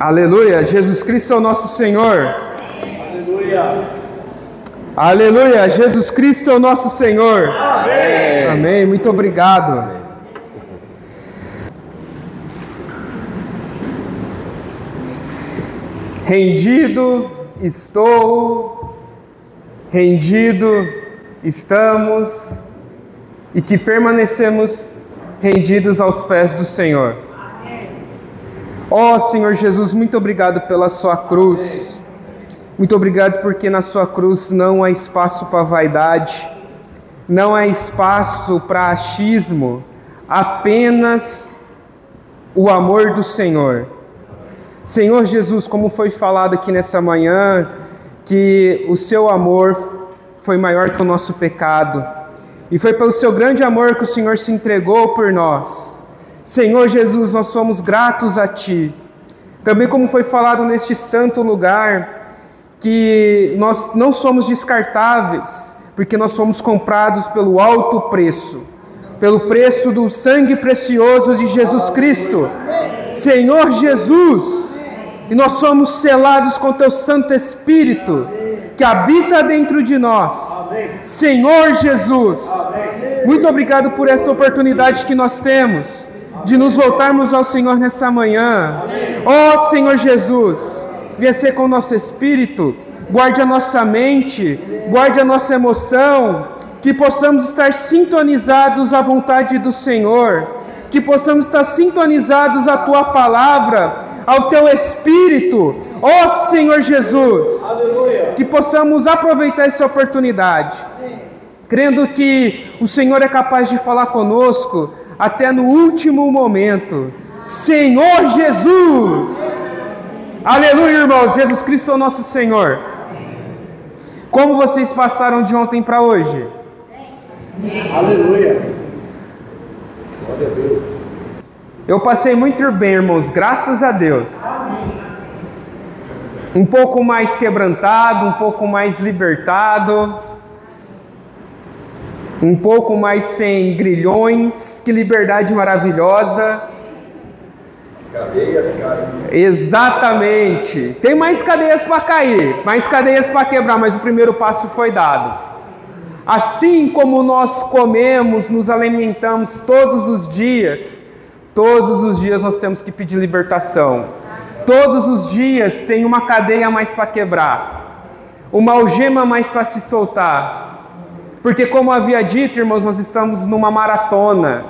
Aleluia, Jesus Cristo é o nosso Senhor. Aleluia. Aleluia, Jesus Cristo é o nosso Senhor. Amém. Amém, muito obrigado. Rendido estou, rendido estamos, e que permanecemos rendidos aos pés do Senhor. Ó Senhor Jesus, muito obrigado pela sua cruz. Muito obrigado porque na sua cruz não há espaço para vaidade, não há espaço para achismo, apenas o amor do Senhor. Senhor Jesus, como foi falado aqui nessa manhã, que o seu amor foi maior que o nosso pecado, e foi pelo seu grande amor que o Senhor se entregou por nós. Senhor Jesus, nós somos gratos a Ti. Também como foi falado neste santo lugar, que nós não somos descartáveis, porque nós somos comprados pelo alto preço, pelo preço do sangue precioso de Jesus Cristo. Senhor Jesus, e nós somos selados com Teu Santo Espírito, que habita dentro de nós. Senhor Jesus, muito obrigado por essa oportunidade que nós temos, de nos voltarmos ao Senhor nessa manhã. Ó Senhor Jesus, venha ser com o nosso espírito, guarde a nossa mente, guarde a nossa emoção, que possamos estar sintonizados à vontade do Senhor, que possamos estar sintonizados à Tua palavra, ao Teu Espírito, ó Senhor Jesus. Aleluia. Que possamos aproveitar essa oportunidade, crendo que o Senhor é capaz de falar conosco até no último momento. Senhor Jesus! Aleluia, irmãos! Jesus Cristo é o nosso Senhor. Como vocês passaram de ontem para hoje? Aleluia. Glória a Deus. Eu passei muito bem, irmãos, graças a Deus. Um pouco mais quebrantado, um pouco mais libertado, um pouco mais sem grilhões. Que liberdade maravilhosa. Cadeias caem. Exatamente. Tem mais cadeias para cair, mais cadeias para quebrar, mas o primeiro passo foi dado. Assim como nós comemos, nos alimentamos todos os dias nós temos que pedir libertação. Todos os dias tem uma cadeia a mais para quebrar, uma algema a mais para se soltar. Porque como havia dito, irmãos, nós estamos numa maratona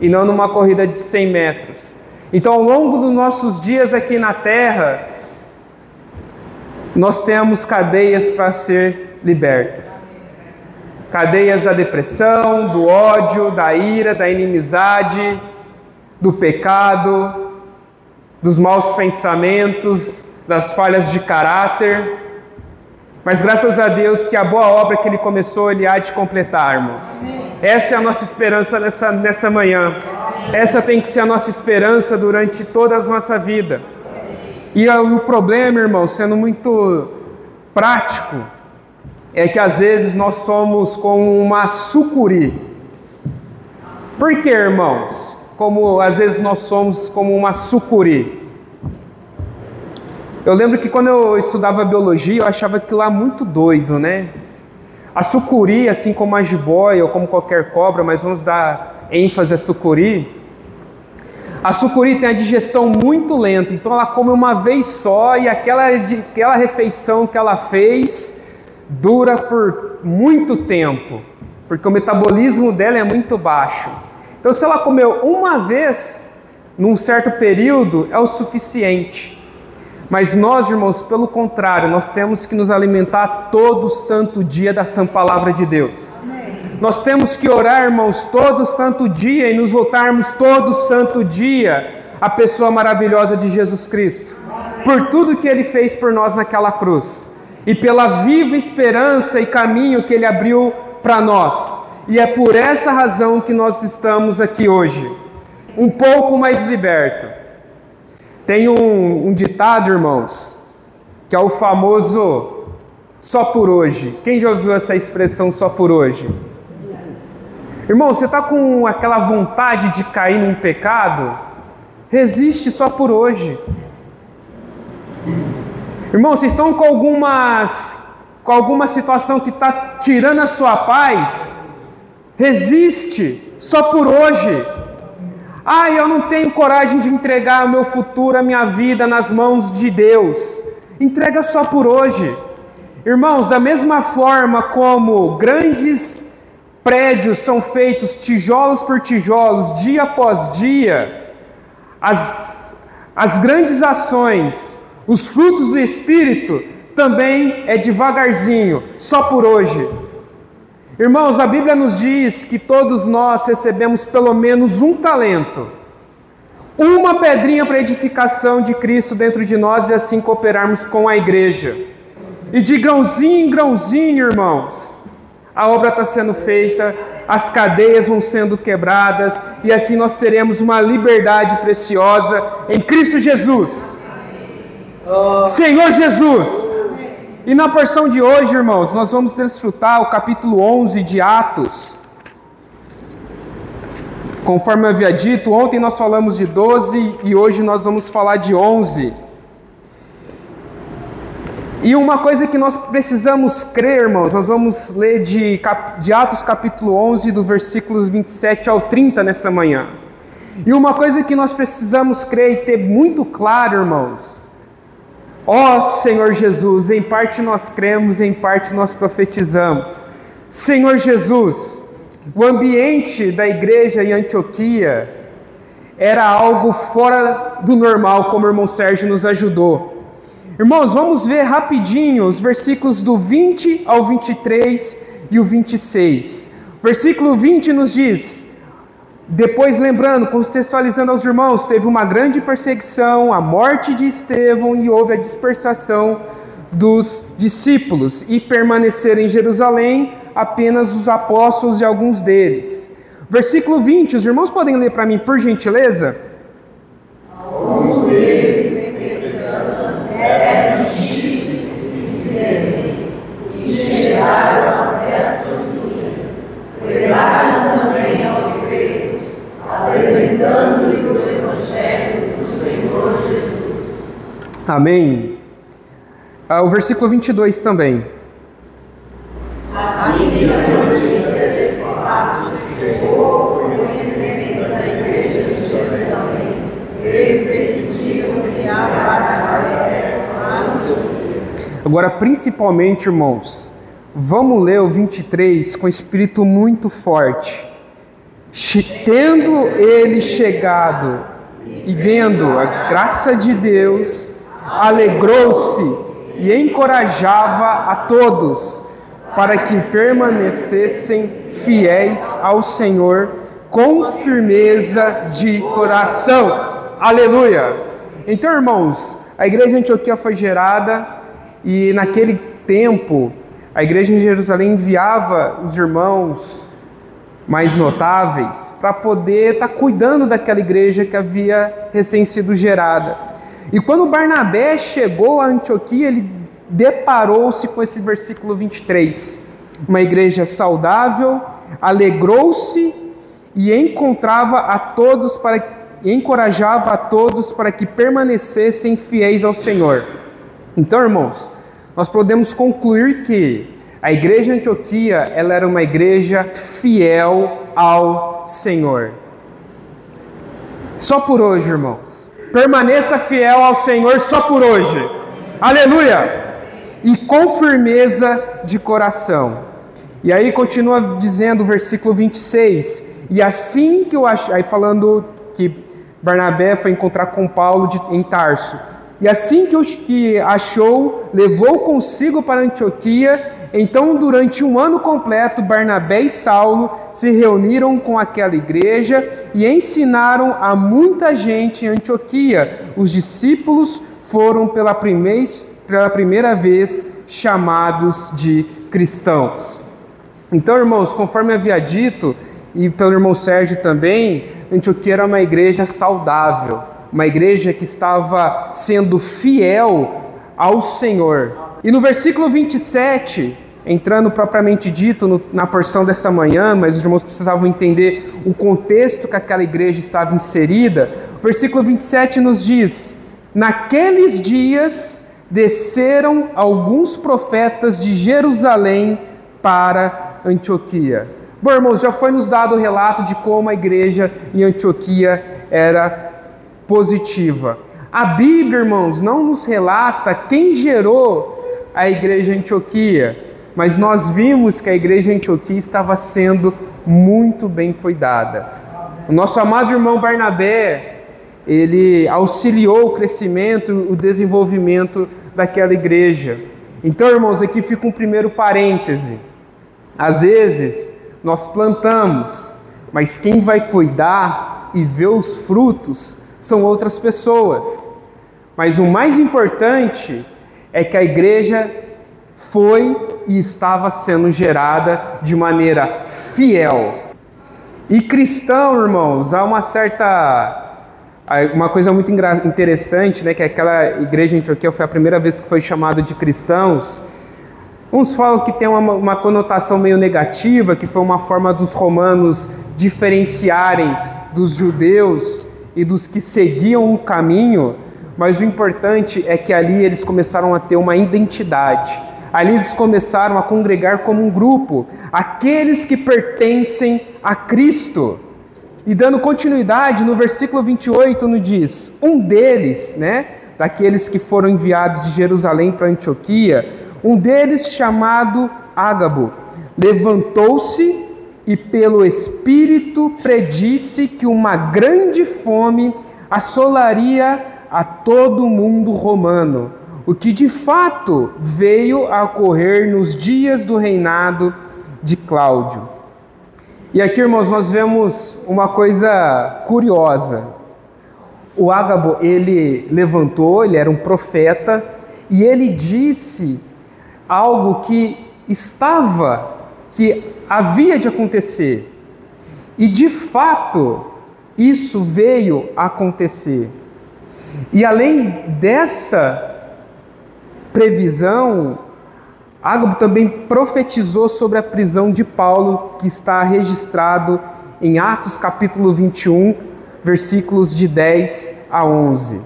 e não numa corrida de 100 metros. Então, ao longo dos nossos dias aqui na Terra, nós temos cadeias para ser libertos. Cadeias da depressão, do ódio, da ira, da inimizade, do pecado, dos maus pensamentos, das falhas de caráter. Mas graças a Deus que a boa obra que Ele começou, Ele há de completar, irmãos. Essa é a nossa esperança nessa manhã. Essa tem que ser a nossa esperança durante toda a nossa vida. E o problema, irmãos, sendo muito prático, é que às vezes nós somos como uma sucuri. Por que, irmãos? Como às vezes nós somos como uma sucuri. Eu lembro que quando eu estudava biologia, eu achava aquilo lá muito doido, né? A sucuri, assim como a jiboia ou como qualquer cobra, mas vamos dar ênfase à sucuri. A sucuri tem a digestão muito lenta, então ela come uma vez só e aquela refeição que ela fez dura por muito tempo, porque o metabolismo dela é muito baixo. Então se ela comeu uma vez, num certo período, é o suficiente. Mas nós, irmãos, pelo contrário, nós temos que nos alimentar todo santo dia da sã palavra de Deus. Amém. Nós temos que orar, irmãos, todo santo dia e nos voltarmos todo santo dia à pessoa maravilhosa de Jesus Cristo. Por tudo que Ele fez por nós naquela cruz. E pela viva esperança e caminho que Ele abriu para nós. E é por essa razão que nós estamos aqui hoje. Um pouco mais liberto. Tem um ditado, irmãos, que é o famoso só por hoje. Quem já ouviu essa expressão só por hoje? Irmão, você está com aquela vontade de cair num pecado? Resiste só por hoje. Irmãos, vocês estão com alguma situação que está tirando a sua paz? Resiste, só por hoje. Eu não tenho coragem de entregar o meu futuro, a minha vida nas mãos de Deus. Entrega só por hoje. Irmãos, da mesma forma como grandes prédios são feitos tijolos por tijolos, dia após dia, as grandes ações, os frutos do Espírito, também é devagarzinho, só por hoje. Irmãos, a Bíblia nos diz que todos nós recebemos pelo menos um talento, uma pedrinha para a edificação de Cristo dentro de nós e assim cooperarmos com a igreja. E de grãozinho em grãozinho, irmãos, a obra está sendo feita, as cadeias vão sendo quebradas e assim nós teremos uma liberdade preciosa em Cristo Jesus. Senhor Jesus. E na porção de hoje, irmãos, nós vamos desfrutar o capítulo 11 de Atos. Conforme eu havia dito, ontem nós falamos de 12 e hoje nós vamos falar de 11. E uma coisa que nós precisamos crer, irmãos, nós vamos ler de Atos capítulo 11, do versículos 27 ao 30 nessa manhã. E uma coisa que nós precisamos crer e ter muito claro, irmãos, Senhor Jesus, em parte nós cremos, em parte nós profetizamos. Senhor Jesus, o ambiente da igreja em Antioquia era algo fora do normal, como o irmão Sérgio nos ajudou. Irmãos, vamos ver rapidinho os versículos do 20 ao 23 e o 26. Versículo 20 nos diz: depois, lembrando, contextualizando aos irmãos, teve uma grande perseguição, a morte de Estevão e houve a dispersação dos discípulos e permaneceram em Jerusalém apenas os apóstolos e alguns deles. Versículo 20, os irmãos podem ler para mim, por gentileza? Alguns deles, eram discípulos de Estevão e chegaram até a Antioquia. Pregaram também aos gregos, apresentando-lhes o Evangelho do Senhor Jesus. Amém. O versículo 22 também. Assim que a notícia desse fato chegou ao conhecimento da igreja de Jerusalém, eles decidiram enviar Barnabé a Antioquia. Agora, principalmente, irmãos, vamos ler o 23 com espírito muito forte. Tendo ele chegado e vendo a graça de Deus, alegrou-se e encorajava a todos para que permanecessem fiéis ao Senhor com firmeza de coração. Aleluia! Então, irmãos, a igreja de Antioquia foi gerada e naquele tempo a igreja em Jerusalém enviava os irmãos mais notáveis para poder estar cuidando daquela igreja que havia recém sido gerada. E quando Barnabé chegou a Antioquia, ele deparou-se com esse versículo 23. Uma igreja saudável, alegrou-se e encorajava a todos para que permanecessem fiéis ao Senhor. Então, irmãos, nós podemos concluir que a igreja de Antioquia, ela era uma igreja fiel ao Senhor. Só por hoje, irmãos. Permaneça fiel ao Senhor só por hoje. Aleluia! E com firmeza de coração. E aí continua dizendo o versículo 26. E assim que eu achei, aí falando que Barnabé foi encontrar com Paulo em Tarso. E assim que achou, levou consigo para Antioquia. Então, durante um ano completo, Barnabé e Saulo se reuniram com aquela igreja e ensinaram a muita gente em Antioquia. Os discípulos foram pela primeira vez chamados de cristãos. Então, irmãos, conforme havia dito, e pelo irmão Sérgio também, Antioquia era uma igreja saudável, uma igreja que estava sendo fiel ao Senhor. E no versículo 27, entrando propriamente dito na porção dessa manhã, mas os irmãos precisavam entender o contexto que aquela igreja estava inserida, o versículo 27 nos diz: naqueles dias desceram alguns profetas de Jerusalém para Antioquia. Bom, irmãos, já foi nos dado o relato de como a igreja em Antioquia era positiva. A Bíblia, irmãos, não nos relata quem gerou a igreja em Antioquia, mas nós vimos que a igreja em Antioquia estava sendo muito bem cuidada. O nosso amado irmão Barnabé, ele auxiliou o crescimento, o desenvolvimento daquela igreja. Então, irmãos, aqui fica um primeiro parêntese. Às vezes, nós plantamos, mas quem vai cuidar e ver os frutos são outras pessoas. Mas o mais importante é que a igreja foi e estava sendo gerada de maneira fiel. E cristão, irmãos, há uma coisa muito interessante, né, que aquela igreja em Antioquia foi a primeira vez que foi chamada de cristãos. Uns falam que tem uma conotação meio negativa, que foi uma forma dos romanos diferenciarem dos judeus e dos que seguiam um caminho, mas o importante é que ali eles começaram a ter uma identidade. Ali eles começaram a congregar como um grupo, aqueles que pertencem a Cristo. E dando continuidade, no versículo 28 nos diz, um deles, né, daqueles que foram enviados de Jerusalém para Antioquia, um deles chamado Ágabo, levantou-se e pelo Espírito predisse que uma grande fome assolaria a todo o mundo romano, o que de fato veio a ocorrer nos dias do reinado de Cláudio. E aqui, irmãos, nós vemos uma coisa curiosa. O Ágabo, ele levantou, ele era um profeta, e ele disse algo que havia de acontecer. E de fato, isso veio a acontecer. E além dessa previsão, Ágabo também profetizou sobre a prisão de Paulo, que está registrado em Atos capítulo 21, versículos de 10 a 11.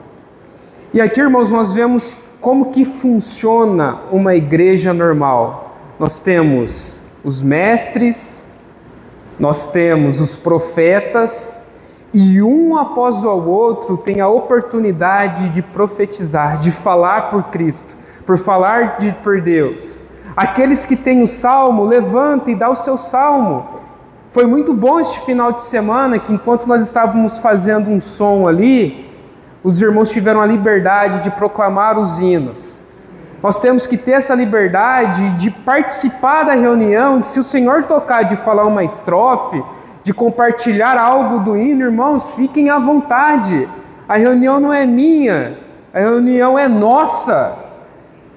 E aqui, irmãos, nós vemos como que funciona uma igreja normal. Nós temos os mestres, nós temos os profetas, e um após o outro tem a oportunidade de profetizar, de falar por Cristo, por falar por Deus. Aqueles que têm o salmo, levanta e dá o seu salmo. Foi muito bom este final de semana, que enquanto nós estávamos fazendo um som ali, os irmãos tiveram a liberdade de proclamar os hinos. Nós temos que ter essa liberdade de participar da reunião, que se o Senhor tocar de falar uma estrofe, de compartilhar algo do hino, irmãos, fiquem à vontade. A reunião não é minha, a reunião é nossa.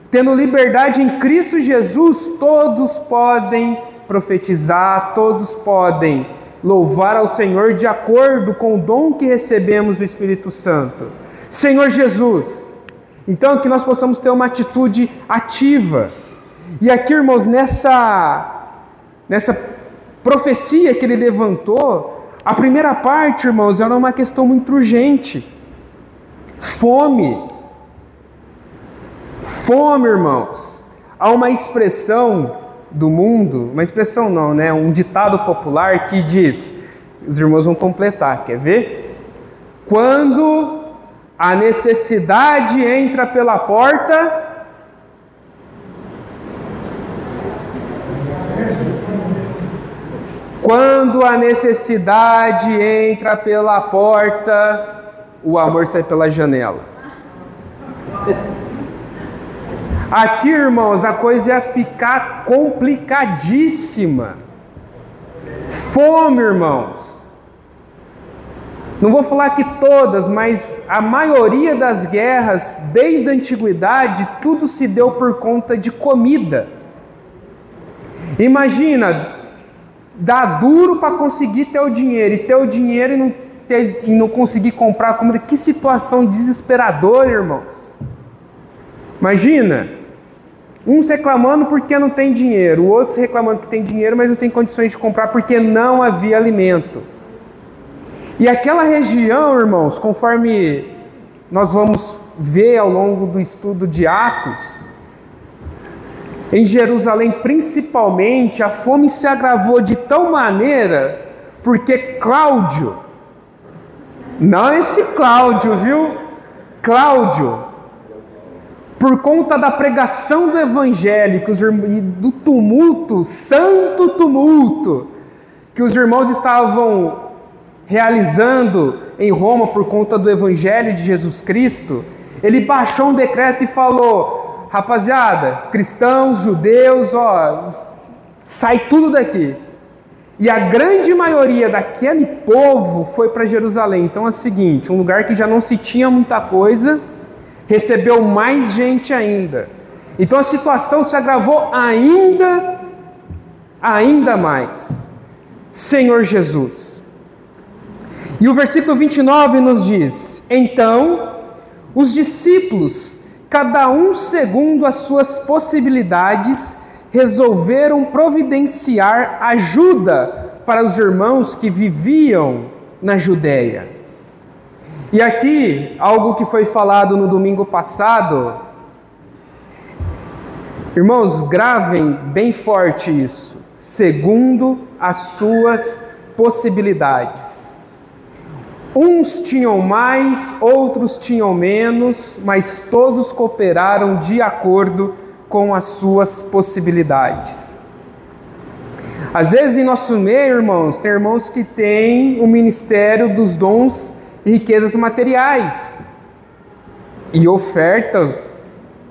Tendo liberdade em Cristo Jesus, todos podem profetizar, todos podem louvar ao Senhor de acordo com o dom que recebemos do Espírito Santo. Senhor Jesus, então que nós possamos ter uma atitude ativa. E aqui, irmãos, nessa profecia que ele levantou, a primeira parte, irmãos, era uma questão muito urgente. Fome, irmãos. Há uma expressão do mundo, uma expressão não, né? Um ditado popular que diz, os irmãos vão completar, quer ver? Quando a necessidade entra pela porta, quando a necessidade entra pela porta, o amor sai pela janela. Aqui, irmãos, a coisa ia ficar complicadíssima. Fome, irmãos. Não vou falar que todas, mas a maioria das guerras, desde a antiguidade, tudo se deu por conta de comida. Imagina, dá duro para conseguir ter o dinheiro, e ter o dinheiro e não conseguir comprar comida. Que situação desesperadora, irmãos. Imagina, uns reclamando porque não tem dinheiro, outros reclamando que tem dinheiro, mas não tem condições de comprar porque não havia alimento. E aquela região, irmãos, conforme nós vamos vê ao longo do estudo de Atos, em Jerusalém principalmente, a fome se agravou de tal maneira porque Cláudio, não esse Cláudio, viu? Cláudio, por conta da pregação do Evangelho e do tumulto, santo tumulto, que os irmãos estavam realizando em Roma por conta do Evangelho de Jesus Cristo, ele baixou um decreto e falou: rapaziada, cristãos, judeus, sai tudo daqui. E a grande maioria daquele povo foi para Jerusalém. Então é o seguinte, um lugar que já não se tinha muita coisa, recebeu mais gente ainda. Então a situação se agravou ainda mais. Senhor Jesus. E o versículo 29 nos diz: então, os discípulos, cada um segundo as suas possibilidades, resolveram providenciar ajuda para os irmãos que viviam na Judéia. E aqui, algo que foi falado no domingo passado, irmãos, gravem bem forte isso, segundo as suas possibilidades. Uns tinham mais, outros tinham menos, mas todos cooperaram de acordo com as suas possibilidades. Às vezes em nosso meio, irmãos, tem irmãos que têm o ministério dos dons e riquezas materiais e oferta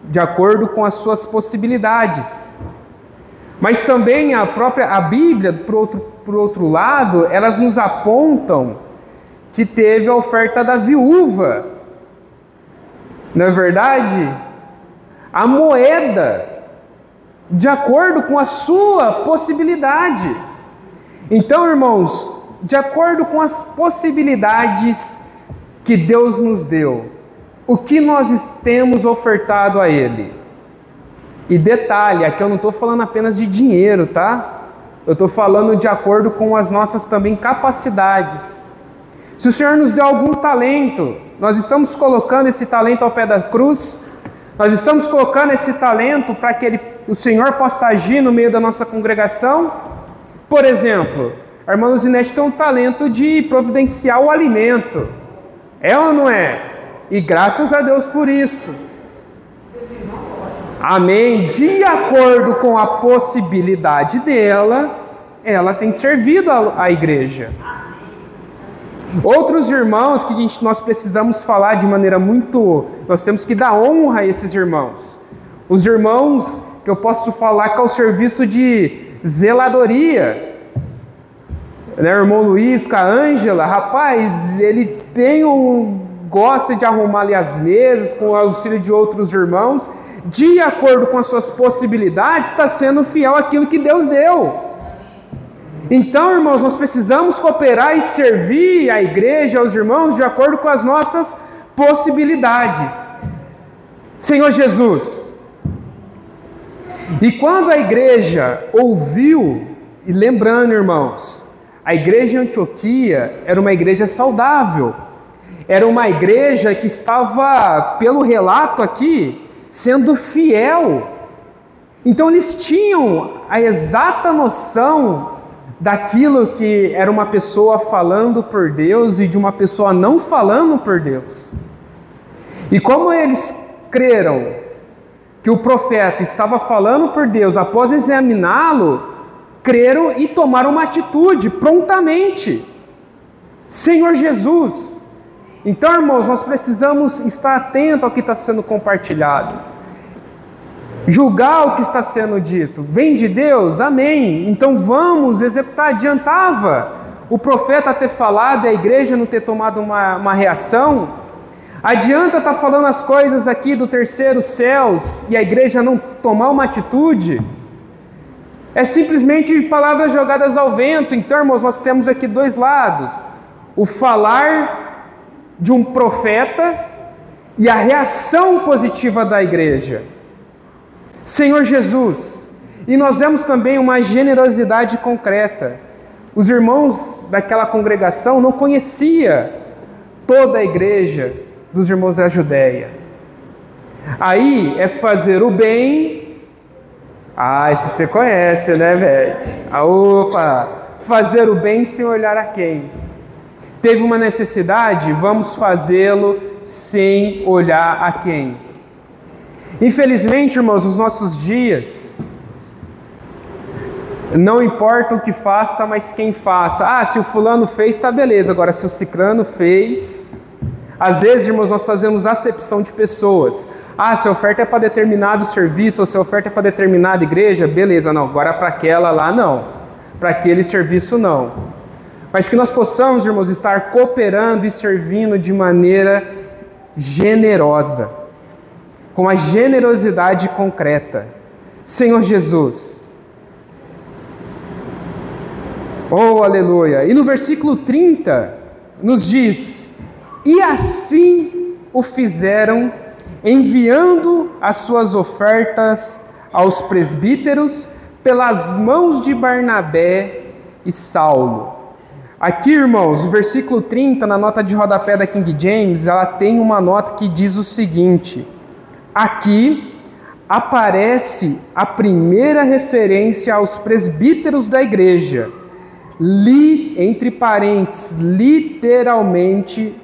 de acordo com as suas possibilidades. Mas também a Bíblia, por outro lado, elas nos apontam que teve a oferta da viúva. Não é verdade? A moeda, de acordo com a sua possibilidade. Então, irmãos, de acordo com as possibilidades que Deus nos deu, o que nós temos ofertado a Ele? E detalhe, aqui eu não estou falando apenas de dinheiro, tá? Eu estou falando de acordo com as nossas também capacidades. Se o Senhor nos deu algum talento, nós estamos colocando esse talento ao pé da cruz, nós estamos colocando esse talento para que o Senhor possa agir no meio da nossa congregação. Por exemplo, a irmã Luzinete tem um talento de providenciar o alimento. É ou não é? E graças a Deus por isso. Amém. De acordo com a possibilidade dela, ela tem servido à igreja. Outros irmãos que nós precisamos falar de maneira nós temos que dar honra a esses irmãos. Os irmãos que eu posso falar que é o serviço de zeladoria. Né, o irmão Luiz, com a Ângela, rapaz, ele gosta de arrumar ali as mesas com o auxílio de outros irmãos. De acordo com as suas possibilidades, está sendo fiel àquilo que Deus deu. Então, irmãos, nós precisamos cooperar e servir a igreja, aos irmãos, de acordo com as nossas possibilidades. Senhor Jesus. E quando a igreja ouviu, e lembrando, irmãos, a igreja em Antioquia era uma igreja saudável, era uma igreja que estava, pelo relato aqui, sendo fiel. Então eles tinham a exata noção daquilo que era uma pessoa falando por Deus e de uma pessoa não falando por Deus. E como eles creram que o profeta estava falando por Deus, após examiná-lo, creram e tomaram uma atitude prontamente. Senhor Jesus. Então, irmãos, nós precisamos estar atentos ao que está sendo compartilhado. Julgar o que está sendo dito. Vem de Deus? Amém. Então vamos executar. Adiantava o profeta ter falado e a igreja não ter tomado uma reação? Adianta estar falando as coisas aqui do terceiro céus e a igreja não tomar uma atitude? É simplesmente palavras jogadas ao vento. Então, irmãos, nós temos aqui dois lados. O falar de um profeta e a reação positiva da igreja. Senhor Jesus, e nós vemos também uma generosidade concreta. Os irmãos daquela congregação não conheciam toda a igreja dos irmãos da Judéia. Aí é fazer o bem. Ah, esse você conhece, né, Beth? Opa! Fazer o bem sem olhar a quem. Teve uma necessidade? Vamos fazê-lo sem olhar a quem. Infelizmente, irmãos, nos nossos dias, não importa o que faça, mas quem faça. Ah, se o fulano fez, tá beleza. Agora, se o cicrano fez... Às vezes, irmãos, nós fazemos acepção de pessoas. Ah, se a oferta é para determinado serviço, ou se a oferta é para determinada igreja, beleza, não. Agora para aquela lá, não. Para aquele serviço, não. Mas que nós possamos, irmãos, estar cooperando e servindo de maneira generosa, com a generosidade concreta. Senhor Jesus. Oh, aleluia. E no versículo 30, nos diz... E assim o fizeram, enviando as suas ofertas aos presbíteros pelas mãos de Barnabé e Saulo. Aqui, irmãos, o versículo 30, na nota de rodapé da King James, ela tem uma nota que diz o seguinte: aqui aparece a primeira referência aos presbíteros da igreja, entre parênteses, literalmente,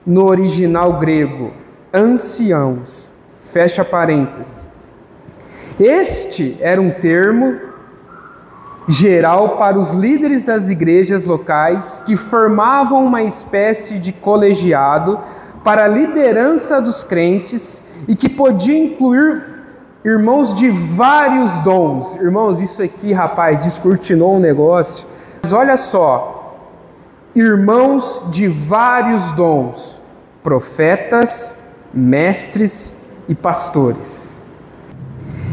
no original grego, anciãos, fecha parênteses. Este era um termo geral para os líderes das igrejas locais que formavam uma espécie de colegiado para a liderança dos crentes e que podia incluir irmãos de vários dons. Irmãos, isso aqui, rapaz, descortinou um negócio. Mas olha só, irmãos de vários dons, profetas, mestres e pastores.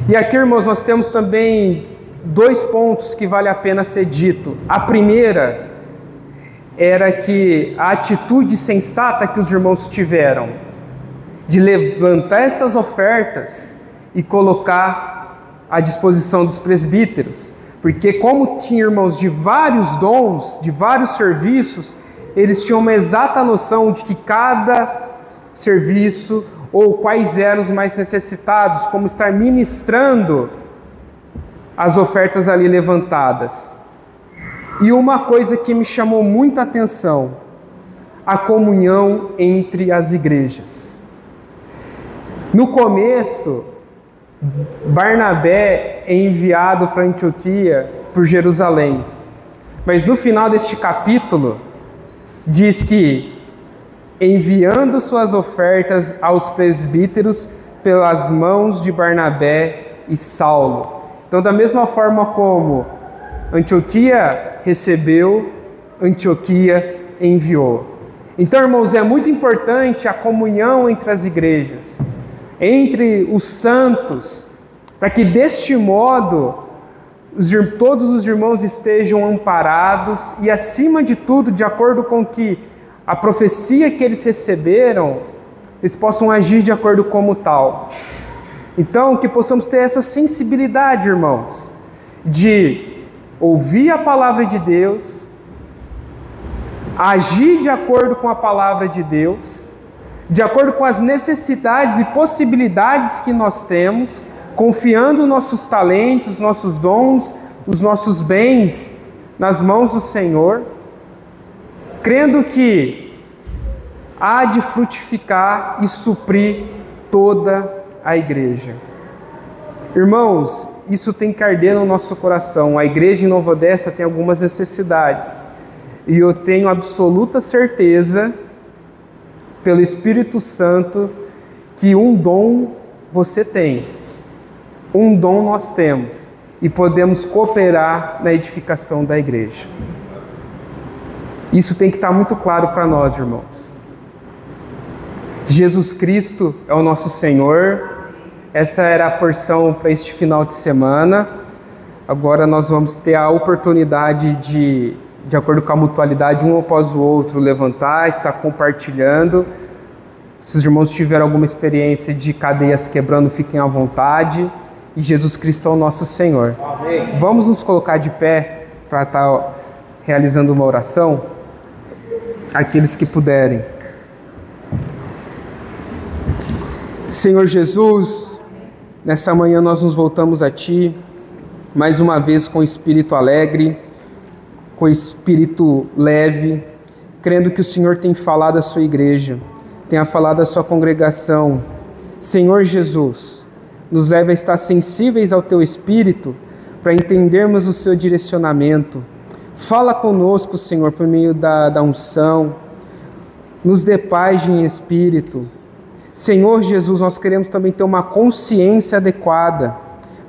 E aqui, irmãos, nós temos também 2 pontos que vale a pena ser dito. A primeira era que a atitude sensata que os irmãos tiveram de levantar essas ofertas e colocar à disposição dos presbíteros. Porque como tinha irmãos de vários dons, de vários serviços, eles tinham uma exata noção de que cada serviço ou quais eram os mais necessitados, como estar ministrando as ofertas ali levantadas. E uma coisa que me chamou muita atenção, a comunhão entre as igrejas. No começo, Barnabé é enviado para Antioquia por Jerusalém. Mas no final deste capítulo, diz que enviando suas ofertas aos presbíteros pelas mãos de Barnabé e Saulo. Então, da mesma forma como Antioquia recebeu, Antioquia enviou. Então, irmãos, é muito importante a comunhão entre as igrejas, entre os santos, para que deste modo todos os irmãos estejam amparados e, acima de tudo, de acordo com que a profecia que eles receberam, eles possam agir de acordo como tal. Então, que possamos ter essa sensibilidade, irmãos, de ouvir a palavra de Deus, agir de acordo com a palavra de Deus, de acordo com as necessidades e possibilidades que nós temos, confiando nossos talentos, nossos dons, os nossos bens nas mãos do Senhor, crendo que há de frutificar e suprir toda a igreja. Irmãos, isso tem que arder no nosso coração. A igreja em Nova Odessa tem algumas necessidades, e eu tenho absoluta certeza, pelo Espírito Santo, que um dom você tem, um dom nós temos, e podemos cooperar na edificação da igreja. Isso tem que estar muito claro para nós, irmãos. Jesus Cristo é o nosso Senhor. Essa era a porção para este final de semana. Agora nós vamos ter a oportunidade de acordo com a mutualidade, um após o outro, levantar, estar compartilhando. Se os irmãos tiveram alguma experiência de cadeias quebrando, fiquem à vontade. E Jesus Cristo é o nosso Senhor. Amém. Vamos nos colocar de pé para estar realizando uma oração? Aqueles que puderem. Senhor Jesus, nessa manhã nós nos voltamos a Ti, mais uma vez com espírito alegre, com espírito leve, crendo que o Senhor tem falado à sua igreja, tenha falado à sua congregação. Senhor Jesus, nos leve a estar sensíveis ao Teu Espírito, para entendermos o Seu direcionamento. Fala conosco, Senhor, por meio da unção, nos dê paz em espírito. Senhor Jesus, nós queremos também ter uma consciência adequada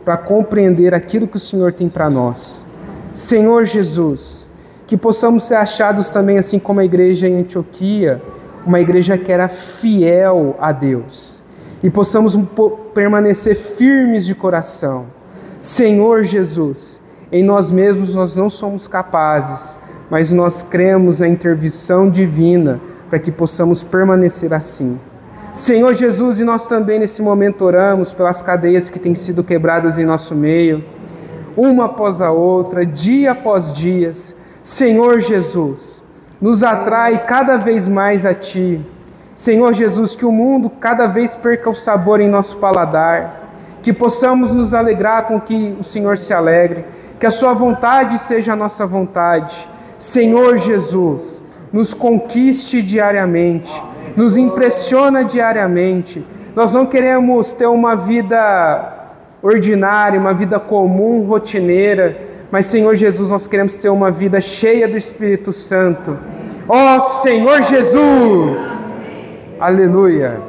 para compreender aquilo que o Senhor tem para nós. Senhor Jesus, que possamos ser achados também, assim como a igreja em Antioquia, uma igreja que era fiel a Deus, e possamos permanecer firmes de coração. Senhor Jesus, em nós mesmos nós não somos capazes, mas nós cremos na intervenção divina para que possamos permanecer assim. Senhor Jesus, e nós também nesse momento oramos pelas cadeias que têm sido quebradas em nosso meio, uma após a outra, dia após dia. Senhor Jesus, nos atrai cada vez mais a Ti. Senhor Jesus, que o mundo cada vez perca o sabor em nosso paladar, que possamos nos alegrar com que o Senhor se alegre, que a Sua vontade seja a nossa vontade. Senhor Jesus, nos conquiste diariamente, nos impressiona diariamente. Nós não queremos ter uma vida ordinária, uma vida comum, rotineira, mas, Senhor Jesus, nós queremos ter uma vida cheia do Espírito Santo. Ó Senhor Jesus! Aleluia!